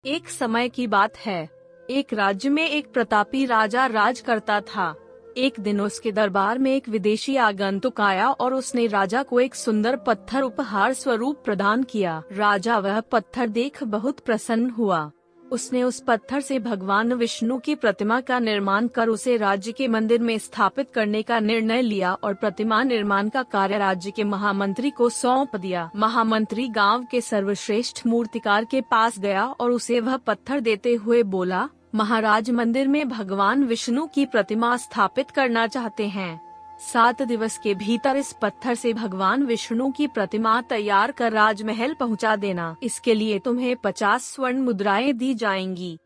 एक समय की बात है। एक राज्य में एक प्रतापी राजा राज करता था। एक दिन उसके दरबार में एक विदेशी आगंतुक आया और उसने राजा को एक सुंदर पत्थर उपहार स्वरूप प्रदान किया। राजा वह पत्थर देख बहुत प्रसन्न हुआ। उसने उस पत्थर से भगवान विष्णु की प्रतिमा का निर्माण कर उसे राज्य के मंदिर में स्थापित करने का निर्णय लिया और प्रतिमा निर्माण का कार्य राज्य के महामंत्री को सौंप दिया। महामंत्री गांव के सर्वश्रेष्ठ मूर्तिकार के पास गया और उसे वह पत्थर देते हुए बोला, महाराज, मंदिर में भगवान विष्णु की प्रतिमा स्थापित करना चाहते हैं। 7 दिवस के भीतर इस पत्थर से भगवान विष्णु की प्रतिमा तैयार कर राजमहल पहुंचा देना। इसके लिए तुम्हें 50 स्वर्ण मुद्राएं दी जाएंगी।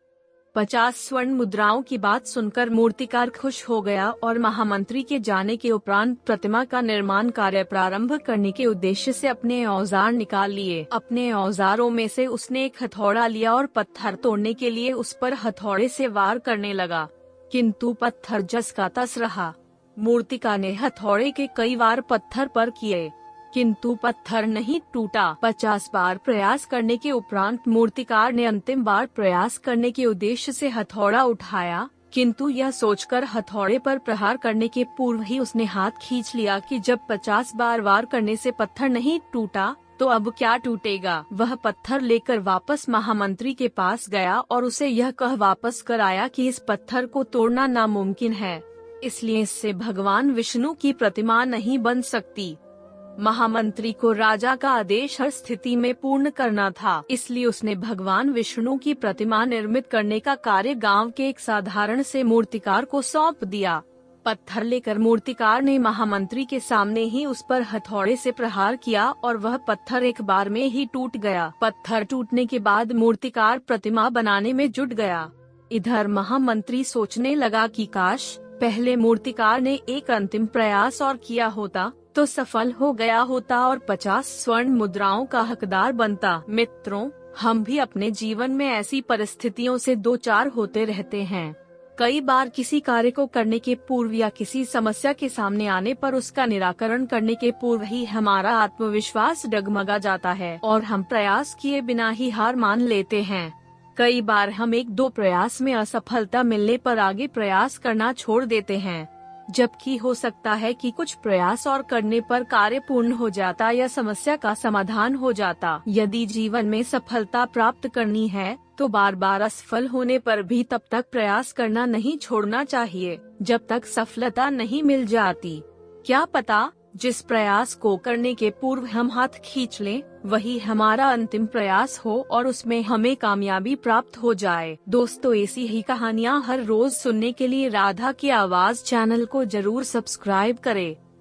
50 स्वर्ण मुद्राओं की बात सुनकर मूर्तिकार खुश हो गया और महामंत्री के जाने के उपरांत प्रतिमा का निर्माण कार्य प्रारंभ करने के उद्देश्य से अपने औजार निकाल लिए। अपने औजारों में से उसने एक हथौड़ा लिया और पत्थर तोड़ने के लिए उस पर हथौड़े से वार करने लगा, किंतु पत्थर जस का तस रहा। मूर्तिकार ने हथौड़े के कई वार पत्थर पर किए, किंतु पत्थर नहीं टूटा। 50 बार प्रयास करने के उपरांत मूर्तिकार ने अंतिम बार प्रयास करने के उद्देश्य से हथौड़ा उठाया, किंतु यह सोचकर हथौड़े पर प्रहार करने के पूर्व ही उसने हाथ खींच लिया कि जब 50 बार वार करने से पत्थर नहीं टूटा तो अब क्या टूटेगा। वह पत्थर लेकर वापस महामंत्री के पास गया और उसे यह कह वापस कर आया कि इस पत्थर को तोड़ना नामुमकिन है, इसलिए इससे भगवान विष्णु की प्रतिमा नहीं बन सकती। महामंत्री को राजा का आदेश हर स्थिति में पूर्ण करना था, इसलिए उसने भगवान विष्णु की प्रतिमा निर्मित करने का कार्य गांव के एक साधारण से मूर्तिकार को सौंप दिया। पत्थर लेकर मूर्तिकार ने महामंत्री के सामने ही उस पर हथौड़े से प्रहार किया और वह पत्थर एक बार में ही टूट गया। पत्थर टूटने के बाद मूर्तिकार प्रतिमा बनाने में जुट गया। इधर महामंत्री सोचने लगा कि काश पहले मूर्तिकार ने एक अंतिम प्रयास और किया होता तो सफल हो गया होता और 50 स्वर्ण मुद्राओं का हकदार बनता। मित्रों, हम भी अपने जीवन में ऐसी परिस्थितियों से दो चार होते रहते हैं। कई बार किसी कार्य को करने के पूर्व या किसी समस्या के सामने आने पर उसका निराकरण करने के पूर्व ही हमारा आत्मविश्वास डगमगा जाता है और हम प्रयास किए बिना ही हार मान लेते हैं। कई बार हम 1-2 प्रयास में असफलता मिलने पर आगे प्रयास करना छोड़ देते हैं, जबकि हो सकता है कि कुछ प्रयास और करने पर कार्य पूर्ण हो जाता या समस्या का समाधान हो जाता। यदि जीवन में सफलता प्राप्त करनी है तो बार बार असफल होने पर भी तब तक प्रयास करना नहीं छोड़ना चाहिए जब तक सफलता नहीं मिल जाती। क्या पता जिस प्रयास को करने के पूर्व हम हाथ खींच लें वही हमारा अंतिम प्रयास हो और उसमें हमें कामयाबी प्राप्त हो जाए। दोस्तों, ऐसी ही कहानियाँ हर रोज सुनने के लिए राधा की आवाज चैनल को जरूर सब्सक्राइब करें।